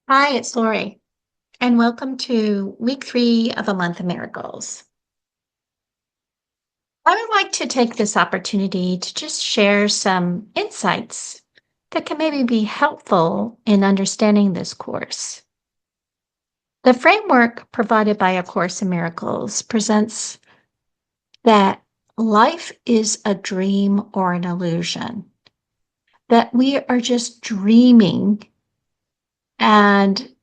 Hi, it's Lori, and welcome to week 3 of A Month of Miracles. I would like to take this opportunity to just share some insights that can maybe be helpful in understanding this course. The framework provided by A Course in Miracles presents that life is a dream or an illusion, that we are just dreaming, and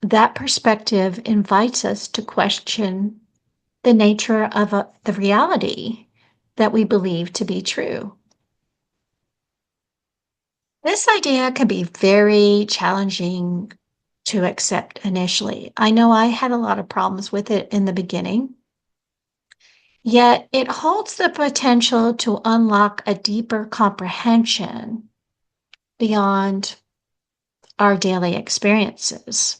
that perspective invites us to question the nature of the reality that we believe to be true. This idea can be very challenging to accept initially. I know I had a lot of problems with it in the beginning, yet it holds the potential to unlock a deeper comprehension beyond our daily experiences.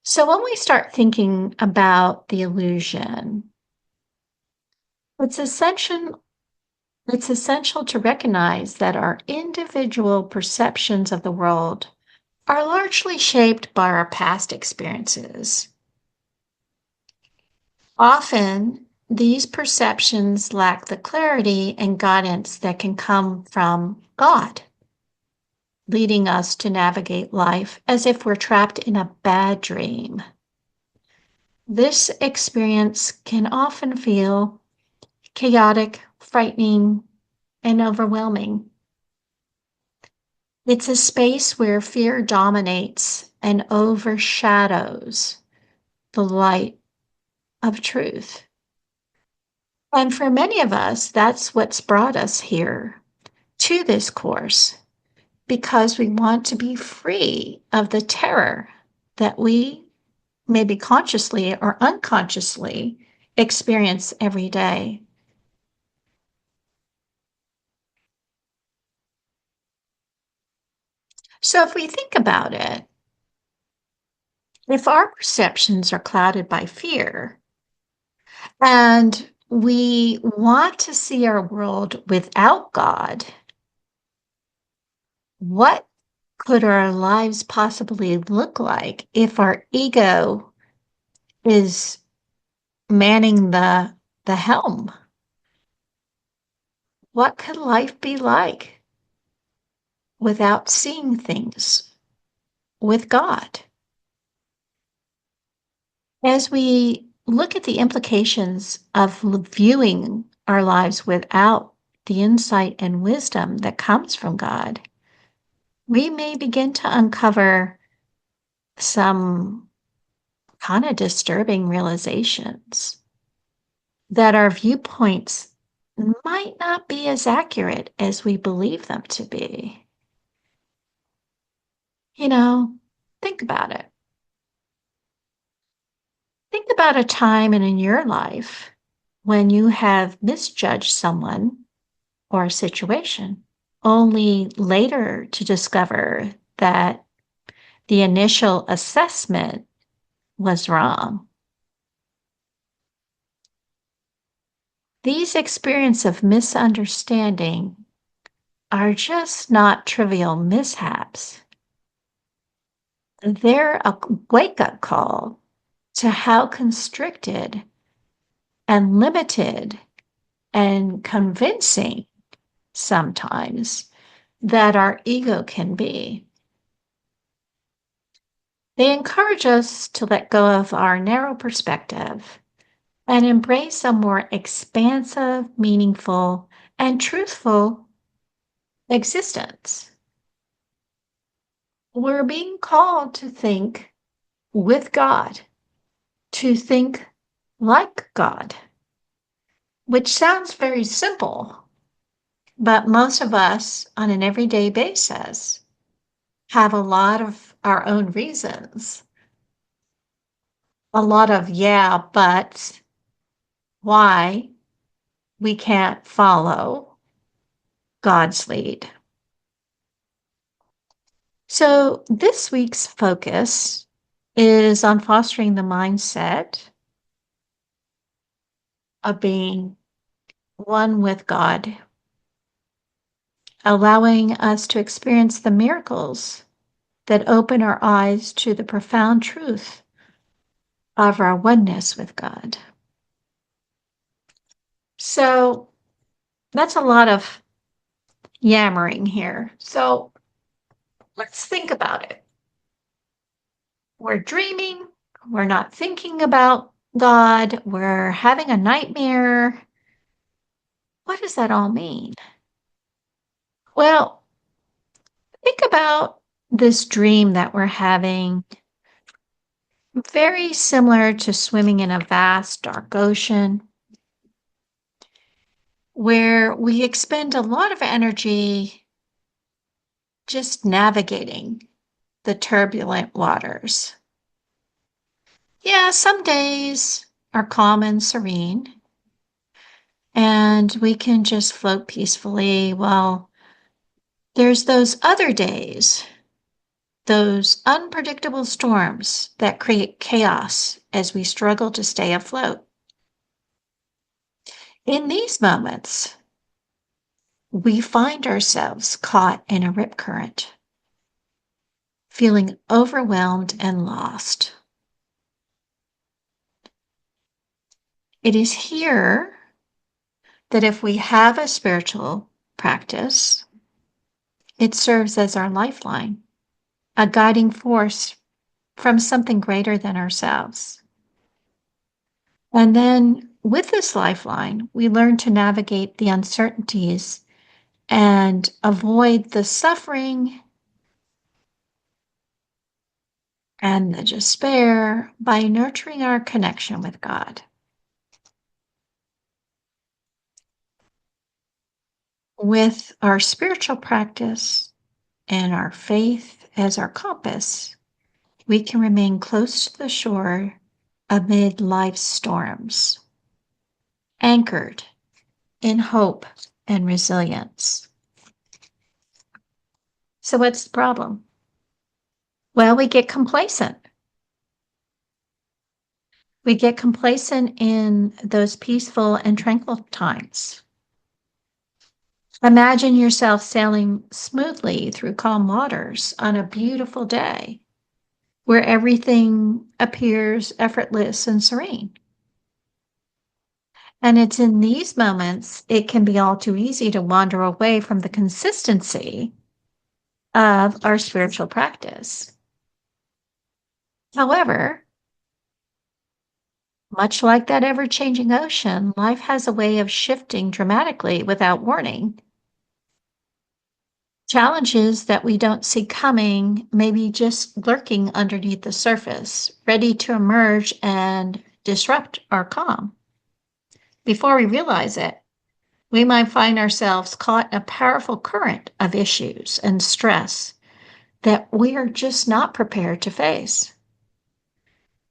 So when we start thinking about the illusion, it's essential It's essential to recognize that our individual perceptions of the world are largely shaped by our past experiences. Often, these perceptions lack the clarity and guidance that can come from God, leading us to navigate life as if we're trapped in a bad dream. This experience can often feel chaotic, frightening, and overwhelming. It's a space where fear dominates and overshadows the light of truth. And for many of us, that's what's brought us here to this course, because we want to be free of the terror that we, maybe consciously or unconsciously, experience every day. So if we think about it, if our perceptions are clouded by fear, and we want to see our world without God, what could our lives possibly look like if our ego is manning the helm? What could life be like without seeing things with God? As we look at the implications of viewing our lives without the insight and wisdom that comes from God, we may begin to uncover some kind of disturbing realizations that our viewpoints might not be as accurate as we believe them to be. You know, think about it. Think about a time in your life when you have misjudged someone or a situation, only later to discover that the initial assessment was wrong. These experiences of misunderstanding are just not trivial mishaps. They're a wake-up call to how constricted and limited and convincing sometimes that our ego can be. They encourage us to let go of our narrow perspective and embrace a more expansive, meaningful, and truthful existence. We're being called to think with God, to think like God, which sounds very simple, but most of us on an everyday basis have a lot of our own reasons, a lot of yeah, but why we can't follow God's lead. So this week's focus is on fostering the mindset of being one with God, allowing us to experience the miracles that open our eyes to the profound truth of our oneness with God. So that's a lot of yammering here. So let's think about it. We're dreaming, we're not thinking about God, we're having a nightmare. What does that all mean? Well, think about this dream that we're having, very similar to swimming in a vast, dark ocean, where we expend a lot of energy just navigating the turbulent waters. Yeah, some days are calm and serene, and we can just float peacefully. Well, there's those other days, those unpredictable storms that create chaos as we struggle to stay afloat. In these moments, we find ourselves caught in a rip current, feeling overwhelmed and lost. It is here that if we have a spiritual practice, it serves as our lifeline, a guiding force from something greater than ourselves. And then with this lifeline, we learn to navigate the uncertainties and avoid the suffering and the despair by nurturing our connection with God. With our spiritual practice and our faith as our compass, we can remain close to the shore amid life's storms, anchored in hope and resilience. So, what's the problem? Well, we get complacent. We get complacent in those peaceful and tranquil times. Imagine yourself sailing smoothly through calm waters on a beautiful day where everything appears effortless and serene. And it's in these moments, it can be all too easy to wander away from the consistency of our spiritual practice. However, much like that ever changing ocean, life has a way of shifting dramatically without warning. Challenges that we don't see coming may be just lurking underneath the surface, ready to emerge and disrupt our calm. Before we realize it, we might find ourselves caught in a powerful current of issues and stress that we are just not prepared to face.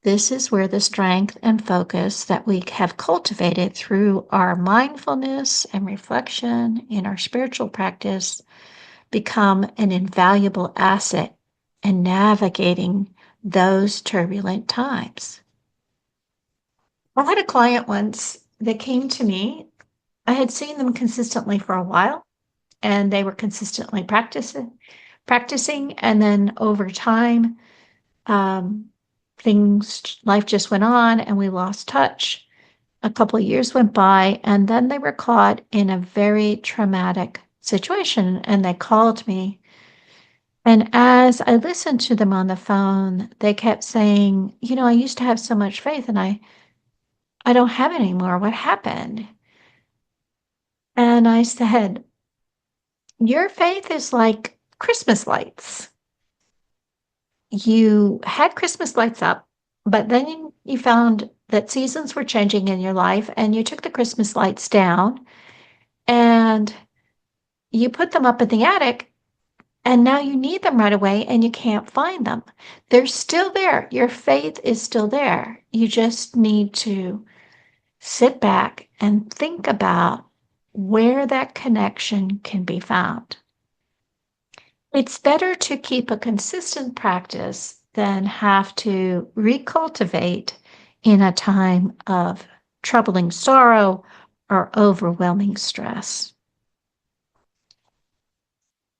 This is where the strength and focus that we have cultivated through our mindfulness and reflection in our spiritual practice become an invaluable asset in navigating those turbulent times. I had a client once that came to me. I had seen them consistently for a while, and they were consistently practicing, and then over time, um, life just went on, and we lost touch. A couple of years went by, and then they were caught in a very traumatic situation, and they called me. And as I listened to them on the phone, they kept saying, I used to have so much faith, and I don't have it anymore. What happened? And I said, your faith is like Christmas lights. You had Christmas lights up, but then you found that seasons were changing in your life, and you took the Christmas lights down and you put them up in the attic, and now you need them right away and you can't find them. They're still there. Your faith is still there. You just need to sit back and think about where that connection can be found. It's better to keep a consistent practice than have to recultivate in a time of troubling sorrow or overwhelming stress.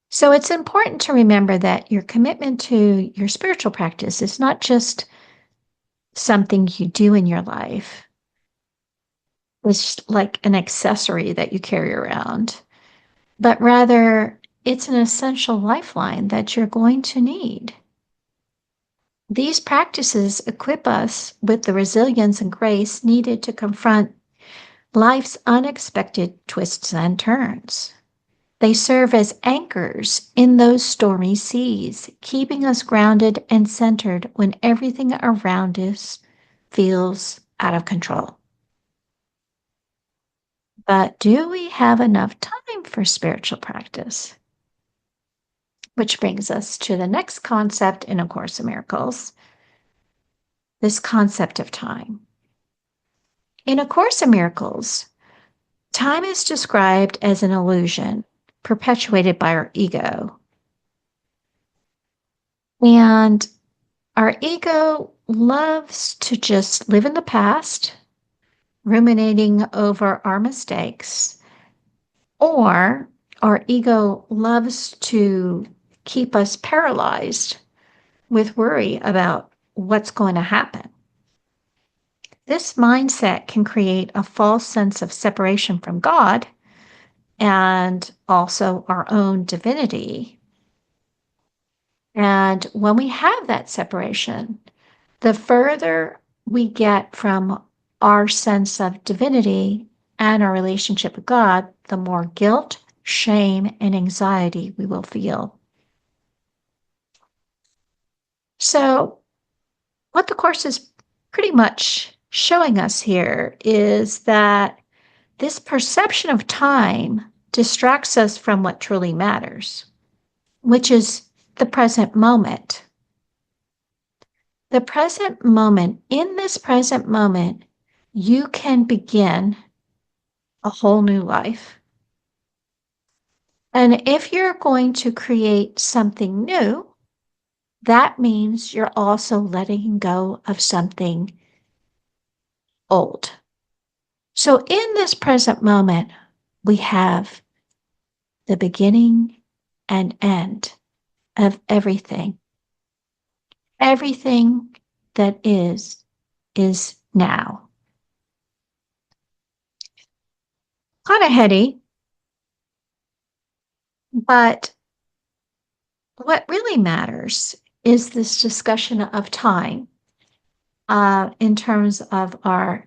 So it's important to remember that your commitment to your spiritual practice is not just something you do in your life. It's like an accessory that you carry around, but rather it's an essential lifeline that you're going to need. These practices equip us with the resilience and grace needed to confront life's unexpected twists and turns. They serve as anchors in those stormy seas, keeping us grounded and centered when everything around us feels out of control. But do we have enough time for spiritual practice? Which brings us to the next concept in A Course in Miracles, this concept of time. In A Course in Miracles, time is described as an illusion perpetuated by our ego. And our ego loves to just live in the past, ruminating over our mistakes, or our ego loves to keep us paralyzed with worry about what's going to happen. This mindset can create a false sense of separation from God and also our own divinity. And when we have that separation, the further we get from our sense of divinity and our relationship with God, the more guilt, shame, and anxiety we will feel. So, what the Course is pretty much showing us here is that this perception of time distracts us from what truly matters, which is the present moment. The present moment, in this present moment, you can begin a whole new life. And if you're going to create something new, that means you're also letting go of something old. So in this present moment, we have the beginning and end of everything. Everything that is now. Kind of heady, but what really matters is this discussion of time in terms of our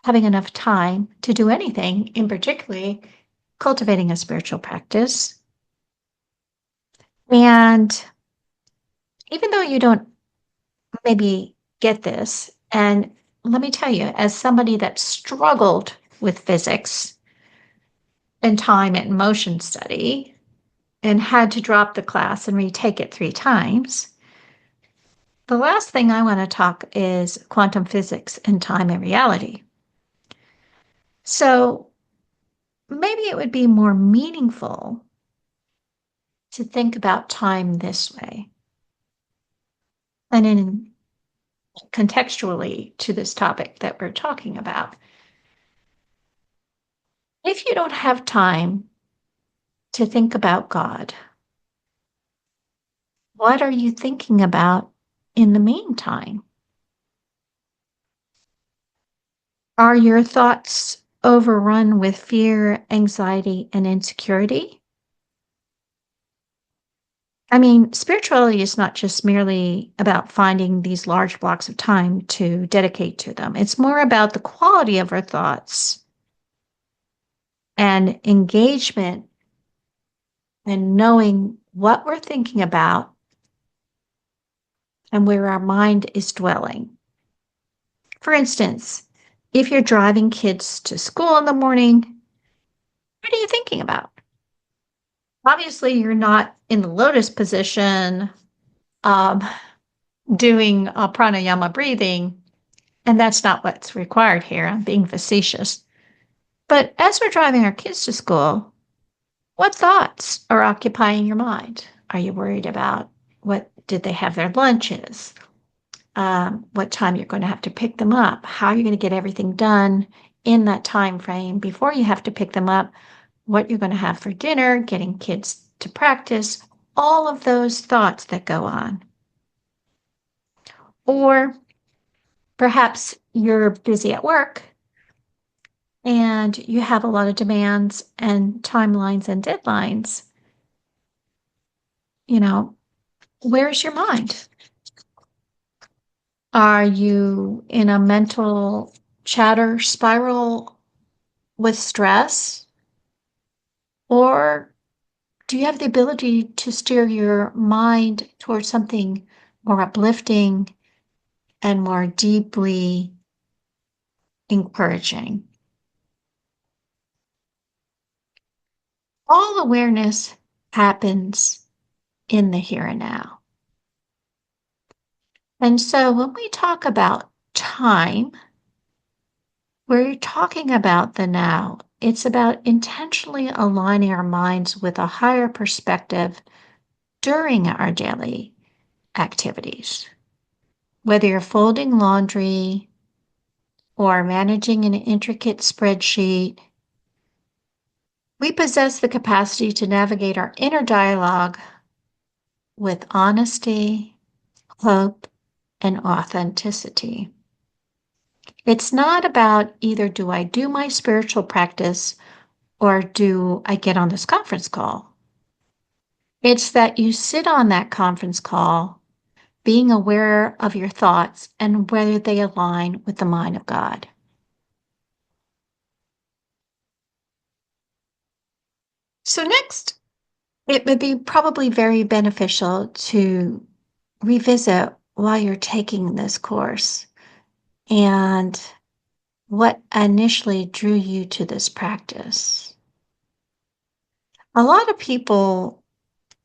having enough time to do anything, in particularly cultivating a spiritual practice. And even though you don't maybe get this, and let me tell you, as somebody that struggled with physics and time and motion study and had to drop the class and retake it 3 times, the last thing I want to talk is quantum physics and time and reality. So maybe it would be more meaningful to think about time this way. And in contextually to this topic that we're talking about, if you don't have time to think about God, what are you thinking about in the meantime? Are your thoughts overrun with fear, anxiety, and insecurity? I mean, spirituality is not just merely about finding these large blocks of time to dedicate to them. It's more about the quality of our thoughts and engagement and knowing what we're thinking about and where our mind is dwelling. For instance, if you're driving kids to school in the morning, what are you thinking about? Obviously, you're not in the lotus position um, doing pranayama breathing, and that's not what's required here. I'm being facetious. But as we're driving our kids to school, what thoughts are occupying your mind? Are you worried about what did they have their lunches? What time you're going to have to pick them up? How are you going to get everything done in that time frame before you have to pick them up? What you're going to have for dinner, getting kids to practice all of those thoughts that go on. Or perhaps you're busy at work and you have a lot of demands and timelines and deadlines. Where's your mind? Are you in a mental chatter spiral with stress? Or do you have the ability to steer your mind towards something more uplifting and more deeply encouraging? All awareness happens in the here and now. And so when we talk about time, we're talking about the now. It's about intentionally aligning our minds with a higher perspective during our daily activities. Whether you're folding laundry or managing an intricate spreadsheet, we possess the capacity to navigate our inner dialogue with honesty, hope, and authenticity. It's not about either do I do my spiritual practice or do I get on this conference call? It's that you sit on that conference call being aware of your thoughts and whether they align with the mind of God. So next, it would be probably very beneficial to revisit why you're taking this course and what initially drew you to this practice. A lot of people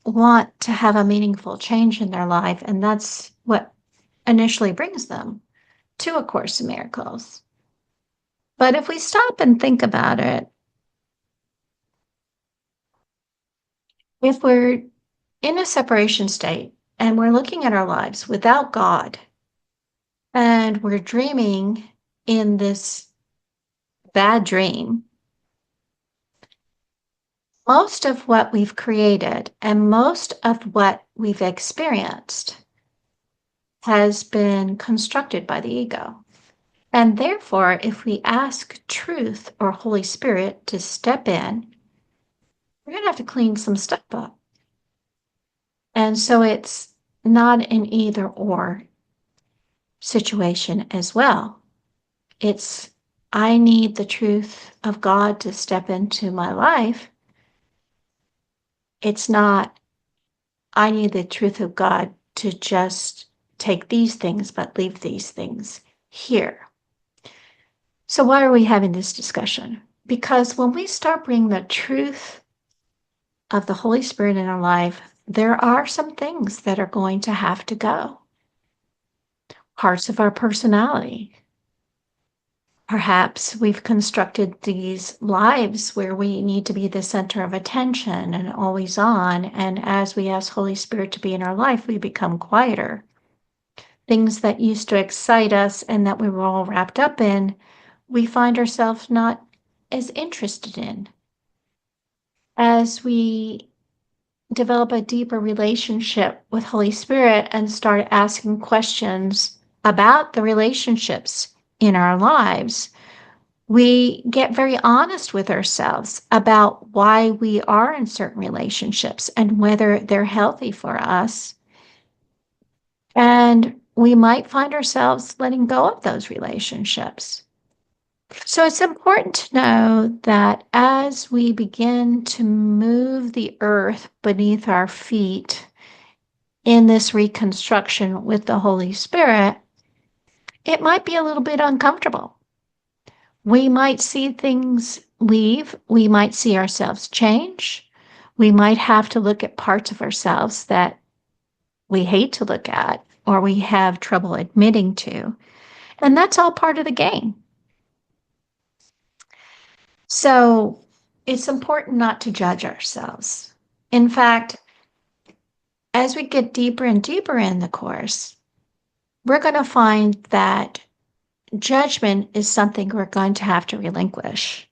want to have a meaningful change in their life, and that's what initially brings them to A Course in Miracles. But if we stop and think about it, if we're in a separation state and we're looking at our lives without God, and we're dreaming in this bad dream, most of what we've created and most of what we've experienced has been constructed by the ego. And therefore, if we ask Truth or Holy Spirit to step in, we're going to have to clean some stuff up. And so it's not an either or situation as well. It's I need the truth of God to step into my life. It's not I need the truth of God to just take these things but leave these things here. So why are we having this discussion? Because when we start bringing the truth of the Holy Spirit in our life, there are some things that are going to have to go. Parts of our personality. Perhaps we've constructed these lives where we need to be the center of attention and always on, and as we ask Holy Spirit to be in our life, we become quieter. Things that used to excite us and that we were all wrapped up in, we find ourselves not as interested in. As we develop a deeper relationship with Holy Spirit and start asking questions about the relationships in our lives, we get very honest with ourselves about why we are in certain relationships and whether they're healthy for us. And we might find ourselves letting go of those relationships. So it's important to know that as we begin to move the earth beneath our feet in this reconstruction with the Holy Spirit, it might be a little bit uncomfortable. We might see things leave. We might see ourselves change. We might have to look at parts of ourselves that we hate to look at or we have trouble admitting to. And that's all part of the game. So it's important not to judge ourselves. In fact, as we get deeper and deeper in the course, we're going to find that judgment is something we're going to have to relinquish.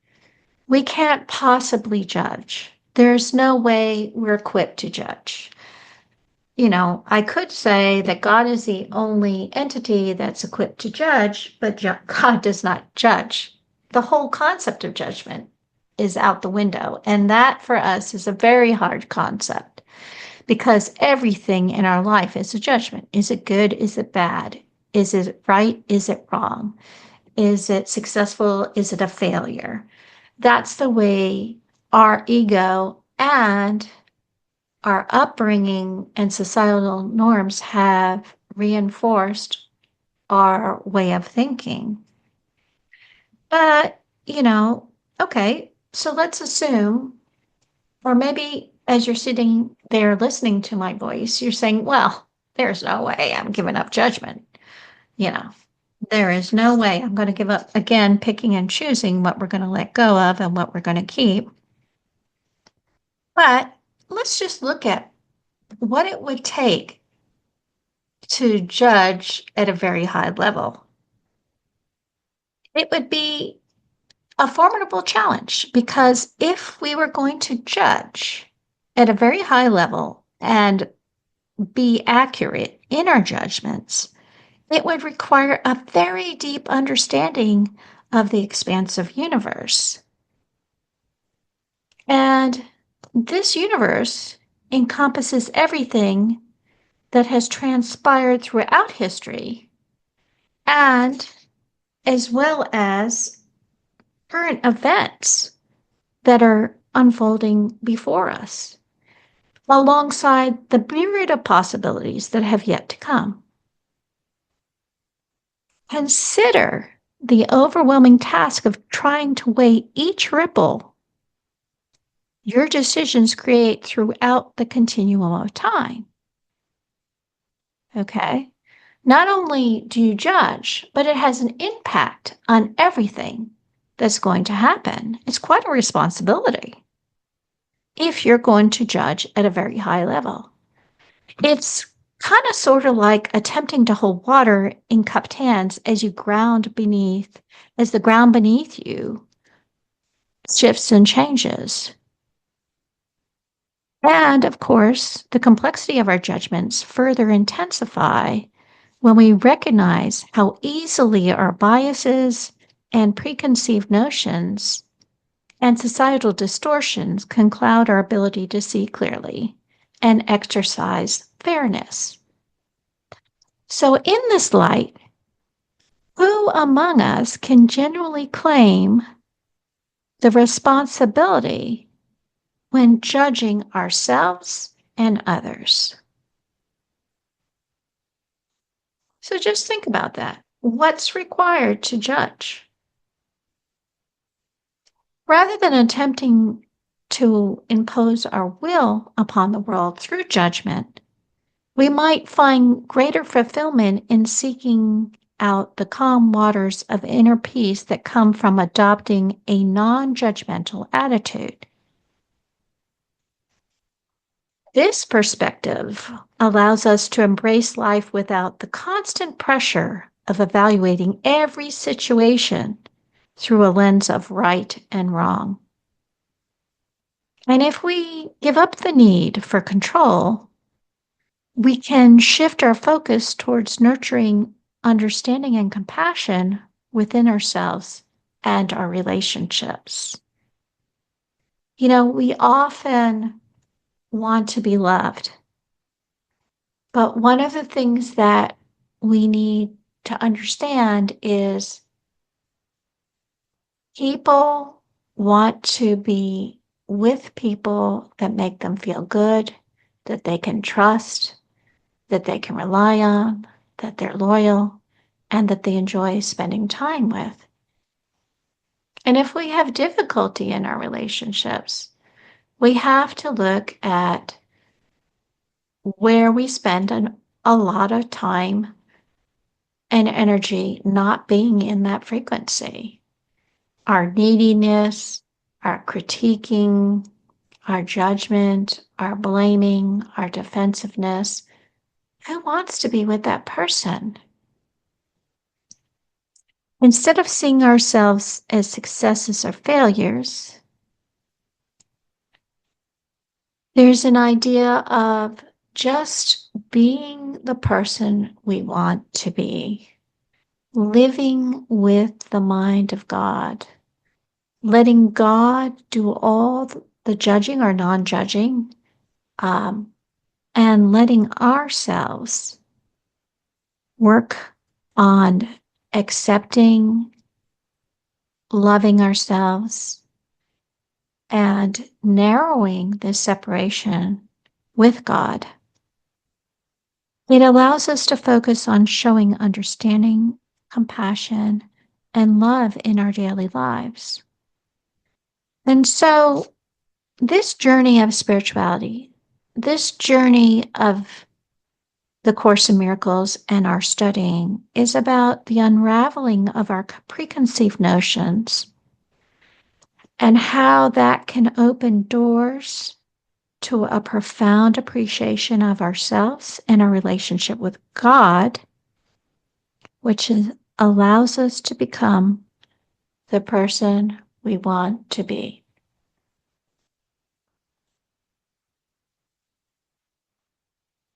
We can't possibly judge. There's no way we're equipped to judge. I could say that God is the only entity that's equipped to judge, but God does not judge. The whole concept of judgment is out the window. And that for us is a very hard concept because everything in our life is a judgment. Is it good? Is it bad? Is it right? Is it wrong? Is it successful? Is it a failure? That's the way our ego and our upbringing and societal norms have reinforced our way of thinking. But, okay, so let's assume, or maybe as you're sitting there listening to my voice, you're saying, well, there's no way I'm giving up judgment. You know, there is no way I'm going to give up, again, picking and choosing what we're going to let go of and what we're going to keep. But let's just look at what it would take to judge at a very high level. It would be a formidable challenge because if we were going to judge at a very high level and be accurate in our judgments, it would require a very deep understanding of the expansive universe. And this universe encompasses everything that has transpired throughout history, and as well as current events that are unfolding before us, alongside the myriad of possibilities that have yet to come. Consider the overwhelming task of trying to weigh each ripple your decisions create throughout the continuum of time. Okay? Not only do you judge, but it has an impact on everything that's going to happen. It's quite a responsibility if you're going to judge at a very high level. It's kind of sort of like attempting to hold water in cupped hands as the ground beneath you shifts and changes. And of course, the complexity of our judgments further intensify when we recognize how easily our biases and preconceived notions and societal distortions can cloud our ability to see clearly and exercise fairness. So, in this light, who among us can genuinely claim the responsibility when judging ourselves and others? So just think about that. What's required to judge? Rather than attempting to impose our will upon the world through judgment, we might find greater fulfillment in seeking out the calm waters of inner peace that come from adopting a non-judgmental attitude. This perspective allows us to embrace life without the constant pressure of evaluating every situation through a lens of right and wrong. And if we give up the need for control, we can shift our focus towards nurturing understanding and compassion within ourselves and our relationships. We often want to be loved, but one of the things that we need to understand is people want to be with people that make them feel good, that they can trust, that they can rely on, that they're loyal, and that they enjoy spending time with. And if we have difficulty in our relationships, we have to look at where we spend a lot of time and energy not being in that frequency. Our neediness, our critiquing, our judgment, our blaming, our defensiveness. Who wants to be with that person? Instead of seeing ourselves as successes or failures, There's an idea of just being the person we want to be, living with the mind of God, letting God do all the judging or non-judging, um, and letting ourselves work on accepting, loving ourselves, and narrowing this separation with God. It allows us to focus on showing understanding, compassion, and love in our daily lives. And so, this journey of spirituality, this journey of the Course in Miracles and our studying is about the unraveling of our preconceived notions and how that can open doors to a profound appreciation of ourselves and our relationship with God, which allows us to become the person we want to be.